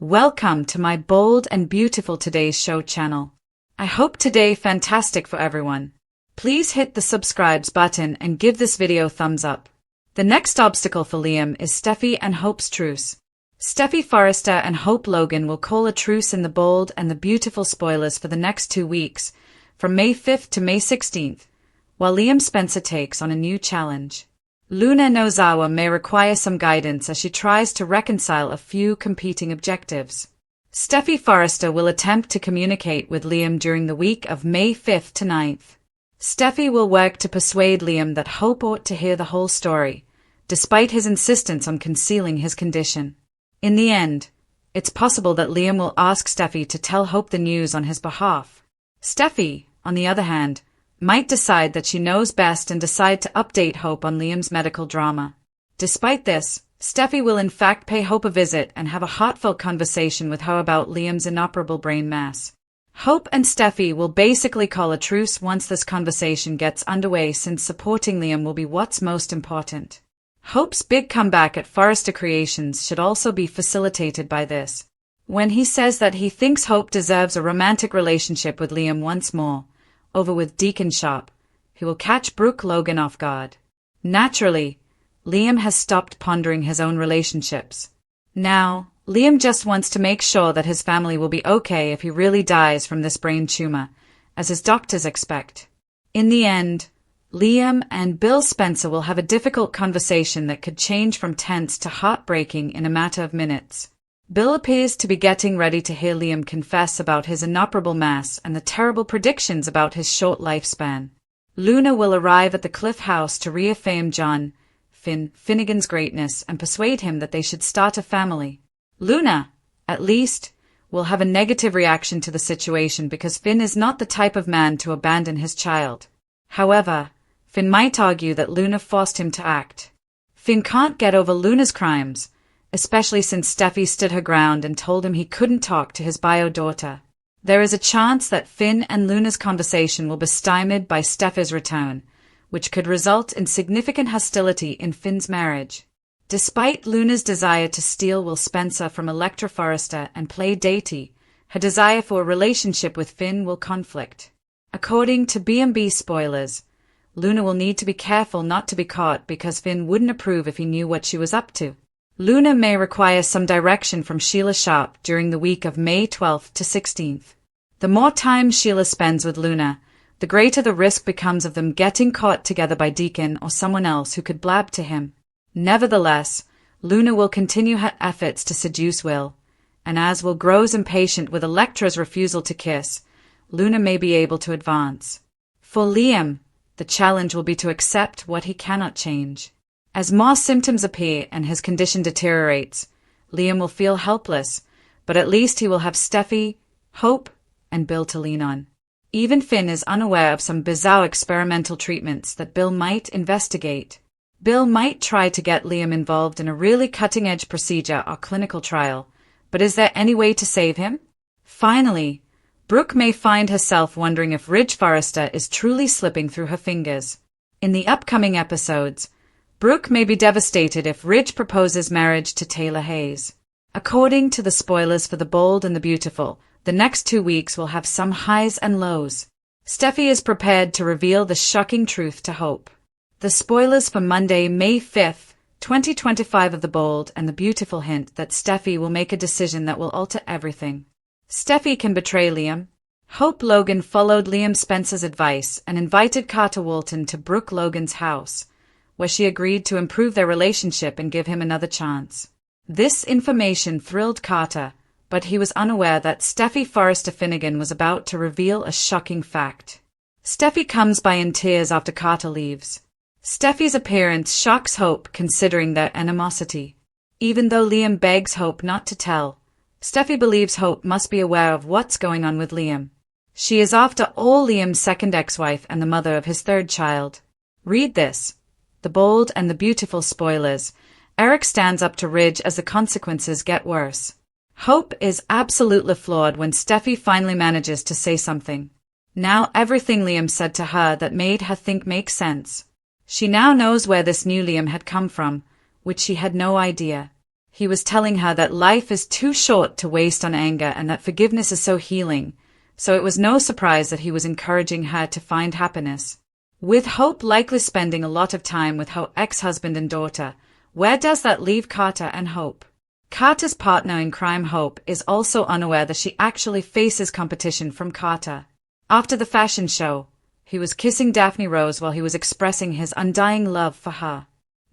Welcome to my bold and beautiful Today's Show channel. I hope today fantastic for everyone. Please hit the subscribe button and give this video thumbs up. The next obstacle for Liam is Steffy and Hope's truce. Steffy Forrester and Hope Logan will call a truce in the bold and the beautiful spoilers for the next 2 weeks, from May 5th to May 16th, while Liam Spencer takes on a new challenge. Luna Nozawa may require some guidance as she tries to reconcile a few competing objectives. Steffy Forrester will attempt to communicate with Liam during the week of May 5th to 9th. Steffy will work to persuade Liam that Hope ought to hear the whole story, despite his insistence on concealing his condition. In the end, it's possible that Liam will ask Steffy to tell Hope the news on his behalf. Steffy, on the other hand, might decide that she knows best and decide to update Hope on Liam's medical drama. Despite this, Steffy will in fact pay Hope a visit and have a heartfelt conversation with her about Liam's inoperable brain mass. Hope and Steffy will basically call a truce once this conversation gets underway, since supporting Liam will be what's most important. Hope's big comeback at Forrester Creations should also be facilitated by this. When he says that he thinks Hope deserves a romantic relationship with Liam once more, over with Deacon Sharp, he will catch Brooke Logan off guard. Naturally, Liam has stopped pondering his own relationships. Now, Liam just wants to make sure that his family will be okay if he really dies from this brain tumor, as his doctors expect. In the end, Liam and Bill Spencer will have a difficult conversation that could change from tense to heartbreaking in a matter of minutes. Bill appears to be getting ready to hear Liam confess about his inoperable mass and the terrible predictions about his short lifespan. Luna will arrive at the Cliff House to reaffirm John Finnegan's greatness and persuade him that they should start a family. Luna, at least, will have a negative reaction to the situation because Finn is not the type of man to abandon his child. However, Finn might argue that Luna forced him to act. Finn can't get over Luna's crimes, especially since Steffy stood her ground and told him he couldn't talk to his bio daughter. There is a chance that Finn and Luna's conversation will be stymied by Steffy's return, which could result in significant hostility in Finn's marriage. Despite Luna's desire to steal Will Spencer from Electra Forrester and play deity, her desire for a relationship with Finn will conflict. According to B&B spoilers, Luna will need to be careful not to be caught because Finn wouldn't approve if he knew what she was up to. Luna may require some direction from Sheila Sharp during the week of May 12th to 16th. The more time Sheila spends with Luna, the greater the risk becomes of them getting caught together by Deacon or someone else who could blab to him. Nevertheless, Luna will continue her efforts to seduce Will, and as Will grows impatient with Electra's refusal to kiss, Luna may be able to advance. For Liam, the challenge will be to accept what he cannot change. As more symptoms appear and his condition deteriorates, Liam will feel helpless, but at least he will have Steffy, Hope, and Bill to lean on. Even Finn is unaware of some bizarre experimental treatments that Bill might investigate. Bill might try to get Liam involved in a really cutting-edge procedure or clinical trial, but is there any way to save him? Finally, Brooke may find herself wondering if Ridge Forrester is truly slipping through her fingers. In the upcoming episodes, Brooke may be devastated if Ridge proposes marriage to Taylor Hayes. According to the spoilers for The Bold and the Beautiful, the next 2 weeks will have some highs and lows. Steffy is prepared to reveal the shocking truth to Hope. The spoilers for Monday, May 5th, 2025 of The Bold and the Beautiful hint that Steffy will make a decision that will alter everything. Steffy can betray Liam. Hope Logan followed Liam Spencer's advice and invited Carter Walton to Brooke Logan's house, where she agreed to improve their relationship and give him another chance. This information thrilled Carter, but he was unaware that Steffy Forrester Finnegan was about to reveal a shocking fact. Steffy comes by in tears after Carter leaves. Steffy's appearance shocks Hope considering their animosity. Even though Liam begs Hope not to tell, Steffy believes Hope must be aware of what's going on with Liam. She is after all Liam's second ex-wife and the mother of his third child. Read this. The Bold and the Beautiful spoilers. Eric stands up to Ridge as the consequences get worse. Hope is absolutely floored when Steffy finally manages to say something. Now everything Liam said to her that made her think makes sense. She now knows where this new Liam had come from, which she had no idea. He was telling her that life is too short to waste on anger and that forgiveness is so healing, so it was no surprise that he was encouraging her to find happiness. With Hope likely spending a lot of time with her ex-husband and daughter, where does that leave Carter and Hope? Carter's partner in crime, Hope, is also unaware that she actually faces competition from Carter. After the fashion show, he was kissing Daphne Rose while he was expressing his undying love for her.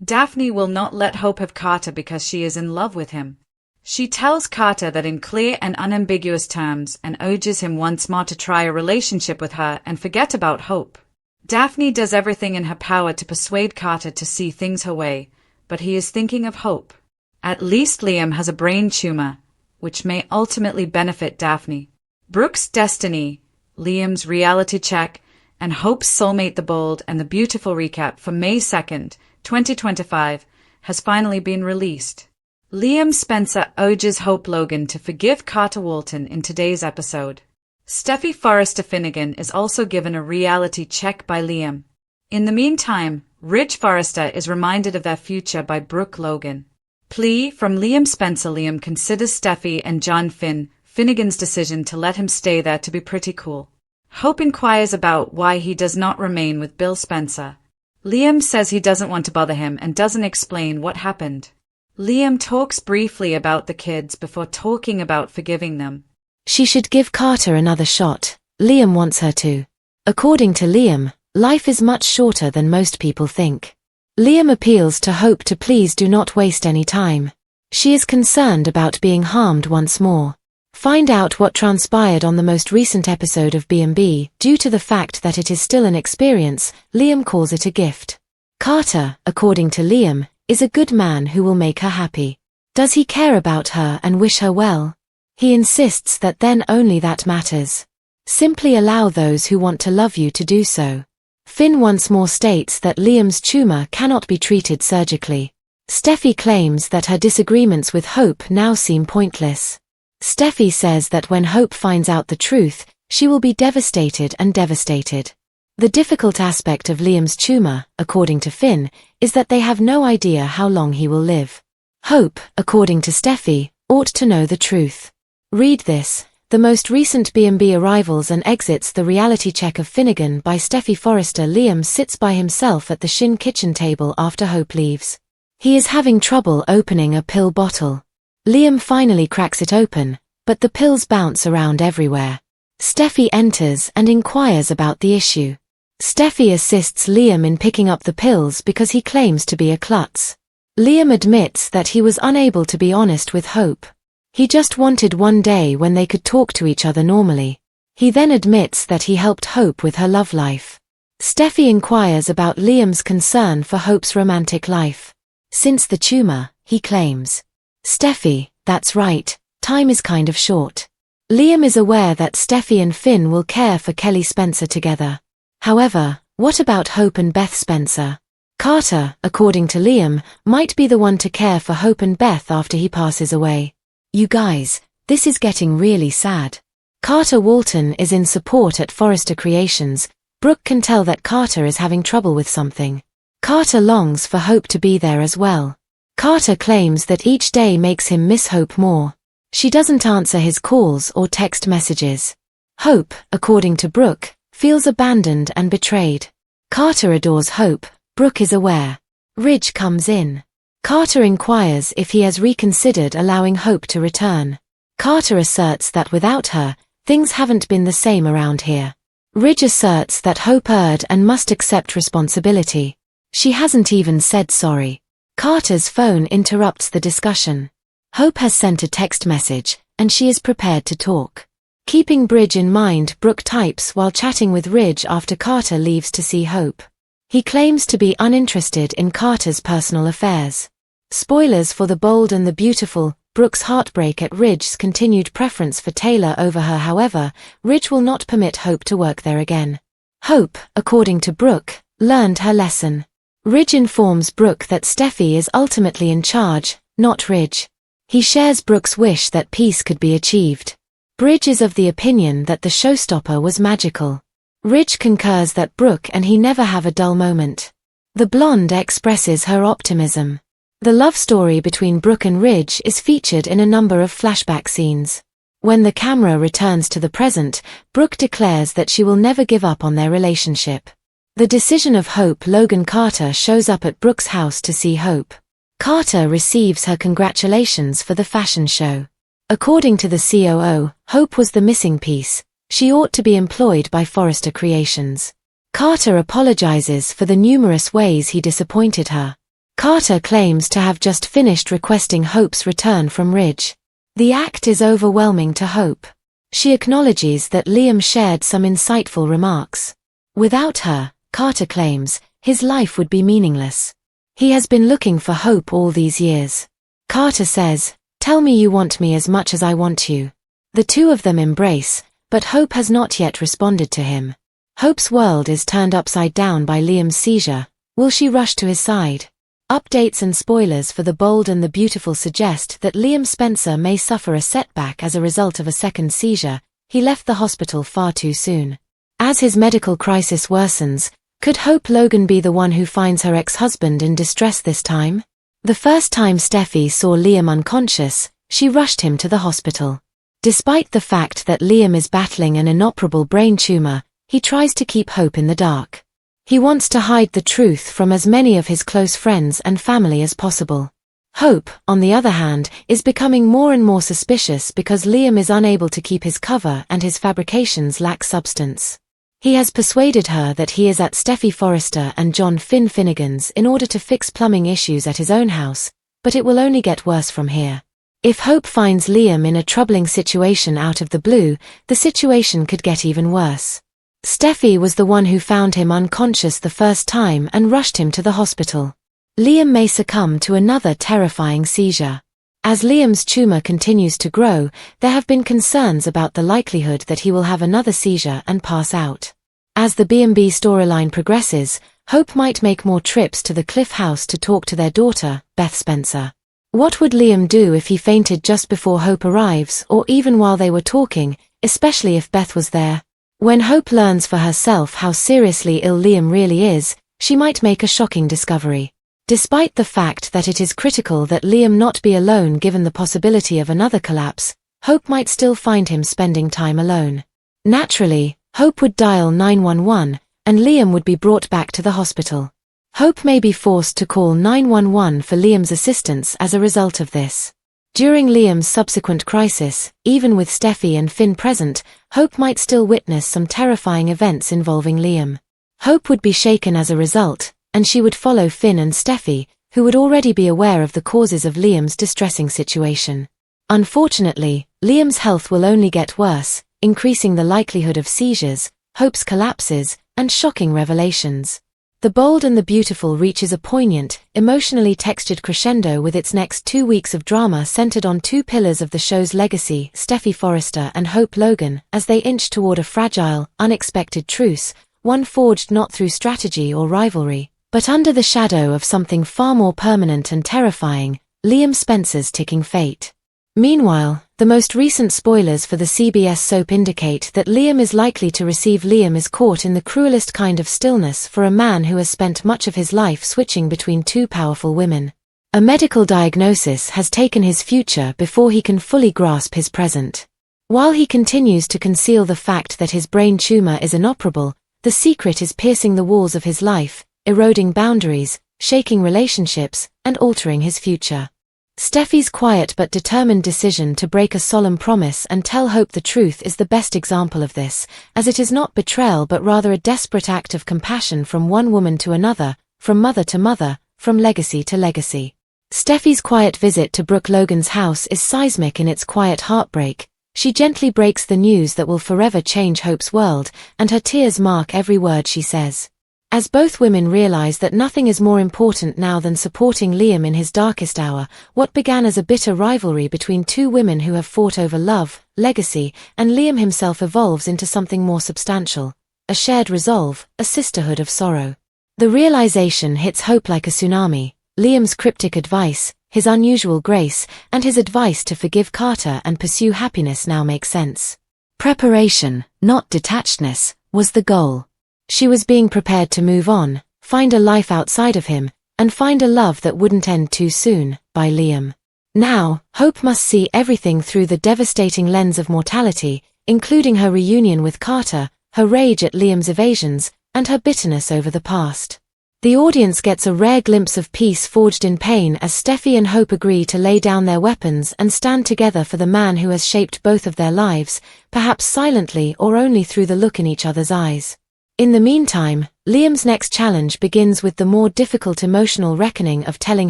Daphne will not let Hope have Carter because she is in love with him. She tells Carter that in clear and unambiguous terms and urges him once more to try a relationship with her and forget about Hope. Daphne does everything in her power to persuade Carter to see things her way, but he is thinking of Hope. At least Liam has a brain tumor, which may ultimately benefit Daphne. Brooke's destiny, Liam's reality check, and Hope's soulmate The Bold and the Beautiful recap for May 2nd, 2025, has finally been released. Liam Spencer urges Hope Logan to forgive Carter Walton in today's episode. Steffy Forrester Finnegan is also given a reality check by Liam. In the meantime, Ridge Forrester is reminded of their future by Brooke Logan. Plea from Liam Spencer. Liam considers Steffy and John Finnegan's decision to let him stay there to be pretty cool. Hope inquires about why he does not remain with Bill Spencer. Liam says he doesn't want to bother him and doesn't explain what happened. Liam talks briefly about the kids before talking about forgiving them. She should give Carter another shot. Liam wants her to. According to Liam, life is much shorter than most people think. Liam appeals to Hope to please do not waste any time. She is concerned about being harmed once more. Find out what transpired on the most recent episode of B&B. Due to the fact that it is still an experience, Liam calls it a gift. Carter, according to Liam, is a good man who will make her happy. Does he care about her and wish her well? He insists that then only that matters. Simply allow those who want to love you to do so. Finn once more states that Liam's tumor cannot be treated surgically. Steffy claims that her disagreements with Hope now seem pointless. Steffy says that when Hope finds out the truth, she will be devastated and devastated. The difficult aspect of Liam's tumor, according to Finn, is that they have no idea how long he will live. Hope, according to Steffy, ought to know the truth. Read this. The most recent B&B arrivals and exits. The reality check of Finnegan by Steffy Forrester. Liam sits by himself at the Shin kitchen table after Hope leaves. He is having trouble opening a pill bottle. Liam finally cracks it open, but the pills bounce around everywhere. Steffy enters and inquires about the issue. Steffy assists Liam in picking up the pills because he claims to be a klutz. Liam admits that he was unable to be honest with Hope. He just wanted one day when they could talk to each other normally. He then admits that he helped Hope with her love life. Steffy inquires about Liam's concern for Hope's romantic life. Since the tumor, he claims. Steffy, that's right, time is kind of short. Liam is aware that Steffy and Finn will care for Kelly Spencer together. However, what about Hope and Beth Spencer? Carter, according to Liam, might be the one to care for Hope and Beth after he passes away. You guys, this is getting really sad. Carter Walton is in support at Forrester Creations. Brooke can tell that Carter is having trouble with something. Carter longs for Hope to be there as well. Carter claims that each day makes him miss Hope more. She doesn't answer his calls or text messages. Hope, according to Brooke, feels abandoned and betrayed. Carter adores Hope. Brooke is aware. Ridge comes in. Carter inquires if he has reconsidered allowing Hope to return. Carter asserts that without her, things haven't been the same around here. Ridge asserts that Hope erred and must accept responsibility. She hasn't even said sorry. Carter's phone interrupts the discussion. Hope has sent a text message, and she is prepared to talk. Keeping Bridge in mind, Brooke types while chatting with Ridge after Carter leaves to see Hope. He claims to be uninterested in Carter's personal affairs. Spoilers for The Bold and the Beautiful. Brooke's heartbreak at Ridge's continued preference for Taylor over her. However, Ridge will not permit Hope to work there again. Hope, according to Brooke, learned her lesson. Ridge informs Brooke that Steffy is ultimately in charge, not Ridge. He shares Brooke's wish that peace could be achieved. Bridge is of the opinion that the showstopper was magical. Ridge concurs that Brooke and he never have a dull moment. The blonde expresses her optimism. The love story between Brooke and Ridge is featured in a number of flashback scenes. When the camera returns to the present, Brooke declares that she will never give up on their relationship. The decision of Hope Logan Carter shows up at Brooke's house to see Hope. Carter receives her congratulations for the fashion show. According to the COO, Hope was the missing piece. She ought to be employed by Forrester Creations. Carter apologizes for the numerous ways he disappointed her. Carter claims to have just finished requesting Hope's return from Ridge. The act is overwhelming to Hope. She acknowledges that Liam shared some insightful remarks. Without her, Carter claims, his life would be meaningless. He has been looking for Hope all these years. Carter says, "Tell me you want me as much as I want you." The two of them embrace, but Hope has not yet responded to him. Hope's world is turned upside down by Liam's seizure. Will she rush to his side? Updates and spoilers for The Bold and the Beautiful suggest that Liam Spencer may suffer a setback as a result of a second seizure. He left the hospital far too soon. As his medical crisis worsens, could Hope Logan be the one who finds her ex-husband in distress this time? The first time Steffy saw Liam unconscious, she rushed him to the hospital. Despite the fact that Liam is battling an inoperable brain tumor, he tries to keep Hope in the dark. He wants to hide the truth from as many of his close friends and family as possible. Hope, on the other hand, is becoming more and more suspicious because Liam is unable to keep his cover and his fabrications lack substance. He has persuaded her that he is at Steffy Forrester and John Finnegan's in order to fix plumbing issues at his own house, but it will only get worse from here. If Hope finds Liam in a troubling situation out of the blue, the situation could get even worse. Steffy was the one who found him unconscious the first time and rushed him to the hospital. Liam may succumb to another terrifying seizure. As Liam's tumor continues to grow, there have been concerns about the likelihood that he will have another seizure and pass out. As the B&B storyline progresses, Hope might make more trips to the Cliff house to talk to their daughter, Beth Spencer. What would Liam do if he fainted just before Hope arrives or even while they were talking, especially if Beth was there? When Hope learns for herself how seriously ill Liam really is, she might make a shocking discovery. Despite the fact that it is critical that Liam not be alone given the possibility of another collapse, Hope might still find him spending time alone. Naturally, Hope would dial 911, and Liam would be brought back to the hospital. Hope may be forced to call 911 for Liam's assistance as a result of this. During Liam's subsequent crisis, even with Steffy and Finn present, Hope might still witness some terrifying events involving Liam. Hope would be shaken as a result, and she would follow Finn and Steffy, who would already be aware of the causes of Liam's distressing situation. Unfortunately, Liam's health will only get worse, increasing the likelihood of seizures, Hope's collapses, and shocking revelations. The Bold and the Beautiful reaches a poignant, emotionally textured crescendo with its next 2 weeks of drama centered on two pillars of the show's legacy, Steffy Forrester and Hope Logan, as they inch toward a fragile, unexpected truce, one forged not through strategy or rivalry, but under the shadow of something far more permanent and terrifying, Liam Spencer's ticking fate. Meanwhile, the most recent spoilers for the CBS soap indicate that Liam is likely to receive. Liam is caught in the cruelest kind of stillness for a man who has spent much of his life switching between two powerful women. A medical diagnosis has taken his future before he can fully grasp his present. While he continues to conceal the fact that his brain tumor is inoperable, the secret is piercing the walls of his life, eroding boundaries, shaking relationships, and altering his future. Steffy's quiet but determined decision to break a solemn promise and tell Hope the truth is the best example of this, as it is not betrayal but rather a desperate act of compassion from one woman to another, from mother to mother, from legacy to legacy. Steffy's quiet visit to Brooke Logan's house is seismic in its quiet heartbreak. She gently breaks the news that will forever change Hope's world, and her tears mark every word she says. As both women realize that nothing is more important now than supporting Liam in his darkest hour, what began as a bitter rivalry between two women who have fought over love, legacy, and Liam himself evolves into something more substantial, a shared resolve, a sisterhood of sorrow. The realization hits Hope like a tsunami. Liam's cryptic advice, his unusual grace, and his advice to forgive Carter and pursue happiness now make sense. Preparation, not detachedness, was the goal. She was being prepared to move on, find a life outside of him, and find a love that wouldn't end too soon, by Liam. Now, Hope must see everything through the devastating lens of mortality, including her reunion with Carter, her rage at Liam's evasions, and her bitterness over the past. The audience gets a rare glimpse of peace forged in pain as Steffy and Hope agree to lay down their weapons and stand together for the man who has shaped both of their lives, perhaps silently or only through the look in each other's eyes. In the meantime, Liam's next challenge begins with the more difficult emotional reckoning of telling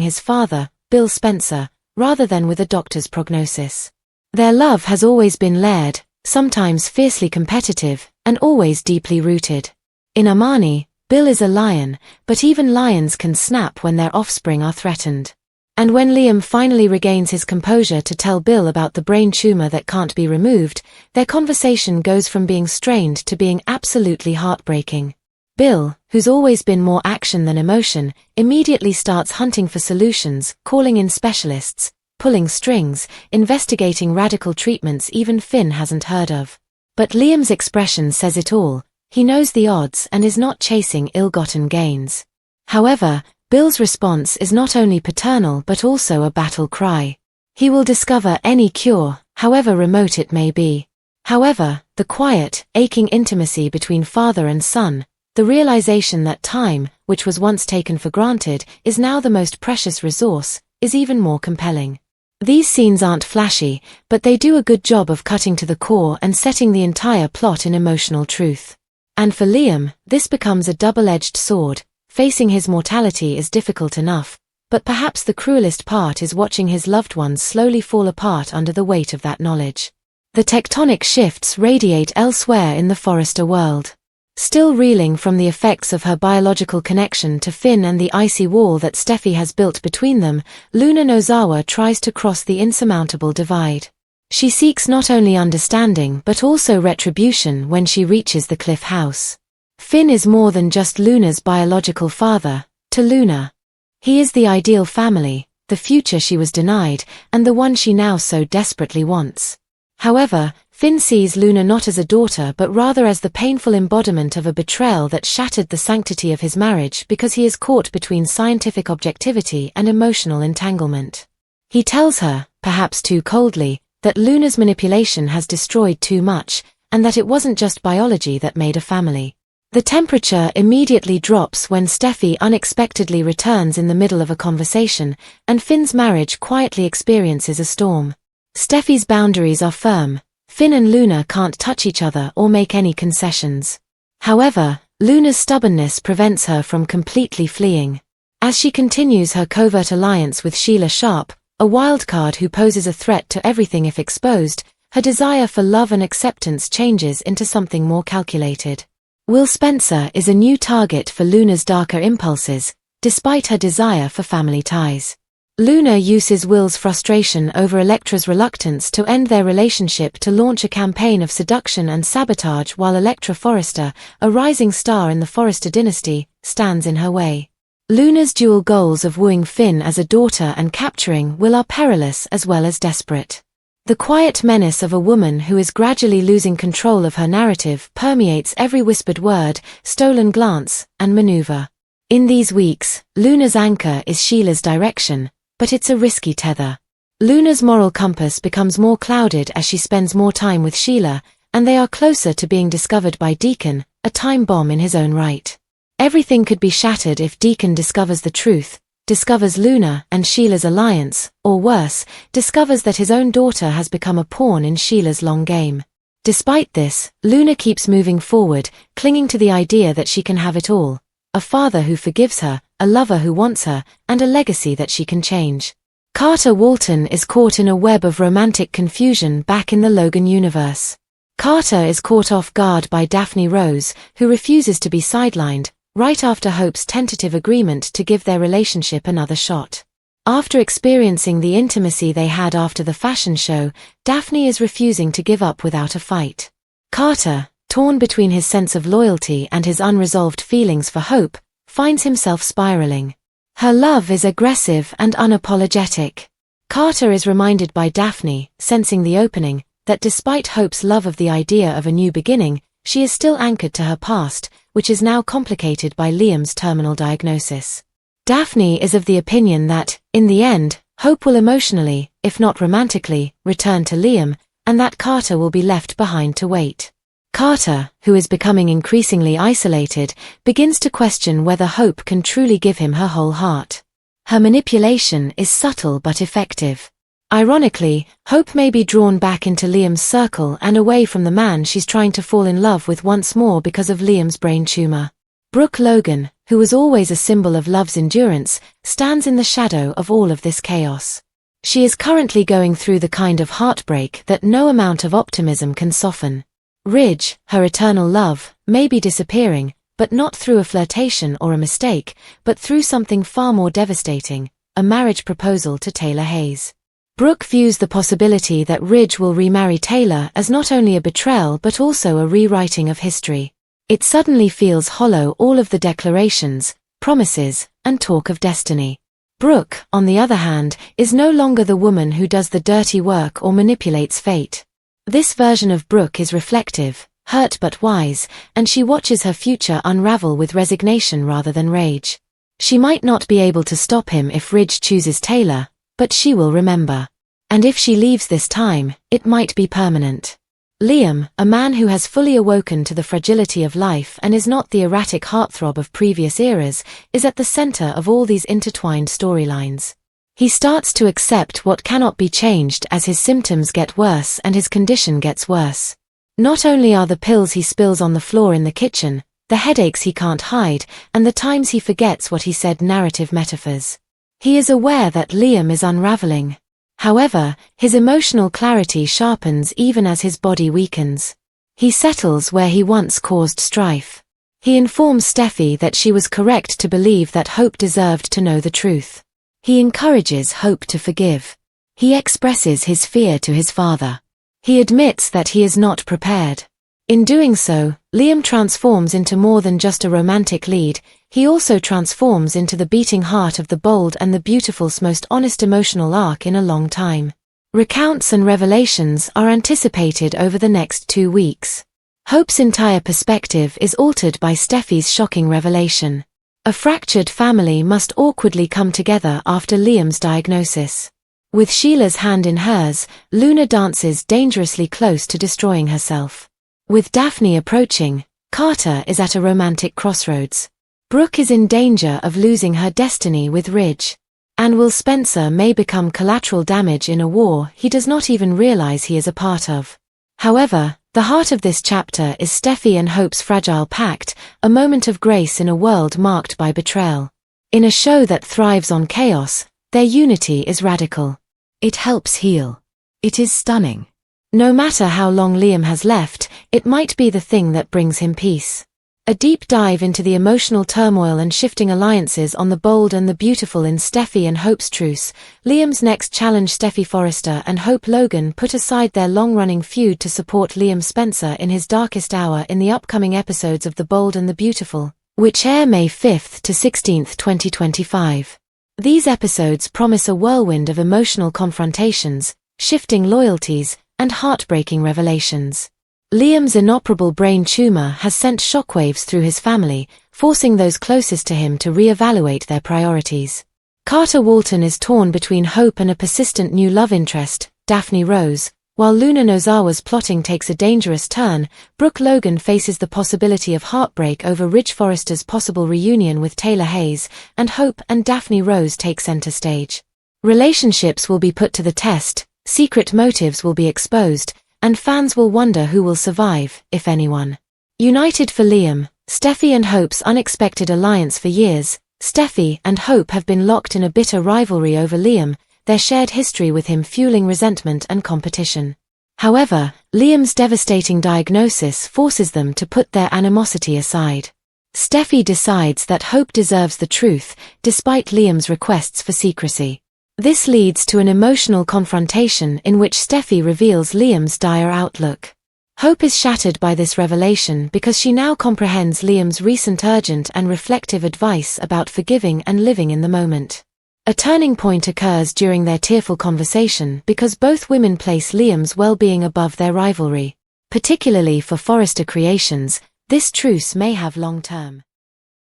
his father, Bill Spencer, rather than with a doctor's prognosis. Their love has always been layered, sometimes fiercely competitive, and always deeply rooted. In Amani, Bill is a lion, but even lions can snap when their offspring are threatened. And when Liam finally regains his composure to tell Bill about the brain tumor that can't be removed, their conversation goes from being strained to being absolutely heartbreaking. Bill, who's always been more action than emotion, immediately starts hunting for solutions, calling in specialists, pulling strings, investigating radical treatments even Finn hasn't heard of. But Liam's expression says it all. He knows the odds and is not chasing ill-gotten gains. However, Bill's response is not only paternal but also a battle cry. He will discover any cure, however remote it may be. However, the quiet, aching intimacy between father and son, the realization that time, which was once taken for granted, is now the most precious resource, is even more compelling. These scenes aren't flashy, but they do a good job of cutting to the core and setting the entire plot in emotional truth. And for Liam, this becomes a double-edged sword. Facing his mortality is difficult enough, but perhaps the cruelest part is watching his loved ones slowly fall apart under the weight of that knowledge. The tectonic shifts radiate elsewhere in the Forrester world. Still reeling from the effects of her biological connection to Finn and the icy wall that Steffy has built between them, Luna Nozawa tries to cross the insurmountable divide. She seeks not only understanding but also retribution when she reaches the Cliff House. Finn is more than just Luna's biological father, to Luna. He is the ideal family, the future she was denied, and the one she now so desperately wants. However, Finn sees Luna not as a daughter but rather as the painful embodiment of a betrayal that shattered the sanctity of his marriage because he is caught between scientific objectivity and emotional entanglement. He tells her, perhaps too coldly, that Luna's manipulation has destroyed too much, and that it wasn't just biology that made a family. The temperature immediately drops when Steffy unexpectedly returns in the middle of a conversation, and Finn's marriage quietly experiences a storm. Steffy's boundaries are firm. Finn and Luna can't touch each other or make any concessions. However, Luna's stubbornness prevents her from completely fleeing. As she continues her covert alliance with Sheila Sharp, a wildcard who poses a threat to everything if exposed, her desire for love and acceptance changes into something more calculated. Will Spencer is a new target for Luna's darker impulses, despite her desire for family ties. Luna uses Will's frustration over Elektra's reluctance to end their relationship to launch a campaign of seduction and sabotage while Elektra Forrester, a rising star in the Forrester dynasty, stands in her way. Luna's dual goals of wooing Finn as a daughter and capturing Will are perilous as well as desperate. The quiet menace of a woman who is gradually losing control of her narrative permeates every whispered word, stolen glance, and maneuver. In these weeks, Luna's anchor is Sheila's direction, but it's a risky tether. Luna's moral compass becomes more clouded as she spends more time with Sheila, and they are closer to being discovered by Deacon, a time bomb in his own right. Everything could be shattered if Deacon discovers the truth, discovers Luna and Sheila's alliance, or worse, discovers that his own daughter has become a pawn in Sheila's long game. Despite this, Luna keeps moving forward, clinging to the idea that she can have it all. A father who forgives her, a lover who wants her, and a legacy that she can change. Carter Walton is caught in a web of romantic confusion back in the Logan universe. Carter is caught off guard by Daphne Rose, who refuses to be sidelined, right after Hope's tentative agreement to give their relationship another shot. After experiencing the intimacy they had after the fashion show, Daphne is refusing to give up without a fight. Carter, torn between his sense of loyalty and his unresolved feelings for Hope, finds himself spiraling. Her love is aggressive and unapologetic. Carter is reminded by Daphne, sensing the opening, that despite Hope's love of the idea of a new beginning, she is still anchored to her past, which is now complicated by Liam's terminal diagnosis. Daphne is of the opinion that, in the end, Hope will emotionally, if not romantically, return to Liam, and that Carter will be left behind to wait. Carter, who is becoming increasingly isolated, begins to question whether Hope can truly give him her whole heart. Her manipulation is subtle but effective. Ironically, Hope may be drawn back into Liam's circle and away from the man she's trying to fall in love with once more because of Liam's brain tumor. Brooke Logan, who was always a symbol of love's endurance, stands in the shadow of all of this chaos. She is currently going through the kind of heartbreak that no amount of optimism can soften. Ridge, her eternal love, may be disappearing, but not through a flirtation or a mistake, but through something far more devastating, a marriage proposal to Taylor Hayes. Brooke views the possibility that Ridge will remarry Taylor as not only a betrayal but also a rewriting of history. It suddenly feels hollow, all of the declarations, promises, and talk of destiny. Brooke, on the other hand, is no longer the woman who does the dirty work or manipulates fate. This version of Brooke is reflective, hurt but wise, and she watches her future unravel with resignation rather than rage. She might not be able to stop him if Ridge chooses Taylor, but she will remember. And if she leaves this time, it might be permanent. Liam, a man who has fully awoken to the fragility of life and is not the erratic heartthrob of previous eras, is at the center of all these intertwined storylines. He starts to accept what cannot be changed as his symptoms get worse and his condition gets worse. Not only are the pills he spills on the floor in the kitchen, the headaches he can't hide, and the times he forgets what he said narrative metaphors. He is aware that Liam is unraveling. However, his emotional clarity sharpens even as his body weakens. He settles where he once caused strife. He informs Steffy that she was correct to believe that Hope deserved to know the truth. He encourages Hope to forgive. He expresses his fear to his father. He admits that he is not prepared. In doing so, Liam transforms into more than just a romantic lead. He also transforms into the beating heart of the bold and the beautiful's most honest emotional arc in a long time. Recounts and revelations are anticipated over the next 2 weeks. Hope's entire perspective is altered by Steffy's shocking revelation. A fractured family must awkwardly come together after Liam's diagnosis. With Sheila's hand in hers, Luna dances dangerously close to destroying herself. With Daphne approaching, Carter is at a romantic crossroads. Brooke is in danger of losing her destiny with Ridge. And Will Spencer may become collateral damage in a war he does not even realize he is a part of. However, the heart of this chapter is Steffy and Hope's fragile pact, a moment of grace in a world marked by betrayal. In a show that thrives on chaos, their unity is radical. It helps heal. It is stunning. No matter how long Liam has left, it might be the thing that brings him peace. A deep dive into the emotional turmoil and shifting alliances on the bold and the beautiful in Steffy and Hope's Truce. Liam's next challenge. Steffy Forrester and Hope Logan put aside their long-running feud to support Liam Spencer in his darkest hour in the upcoming episodes of The Bold and the Beautiful, which air May 5th to 16th, 2025. These episodes promise a whirlwind of emotional confrontations, shifting loyalties, and heartbreaking revelations. Liam's inoperable brain tumor has sent shockwaves through his family, forcing those closest to him to reevaluate their priorities. Carter Walton is torn between Hope and a persistent new love interest, Daphne Rose. While Luna Nozawa's plotting takes a dangerous turn, Brooke Logan faces the possibility of heartbreak over Ridge Forrester's possible reunion with Taylor Hayes, and Hope and Daphne Rose take center stage. Relationships will be put to the test, secret motives will be exposed, and fans will wonder who will survive, if anyone. United for Liam, Steffy and Hope's unexpected alliance. For years, Steffy and Hope have been locked in a bitter rivalry over Liam, their shared history with him fueling resentment and competition. However, Liam's devastating diagnosis forces them to put their animosity aside. Steffy decides that Hope deserves the truth, despite Liam's requests for secrecy. This leads to an emotional confrontation in which Steffy reveals Liam's dire outlook. Hope is shattered by this revelation because she now comprehends Liam's recent urgent and reflective advice about forgiving and living in the moment. A turning point occurs during their tearful conversation because both women place Liam's well-being above their rivalry. Particularly for Forrester Creations, this truce may have long-term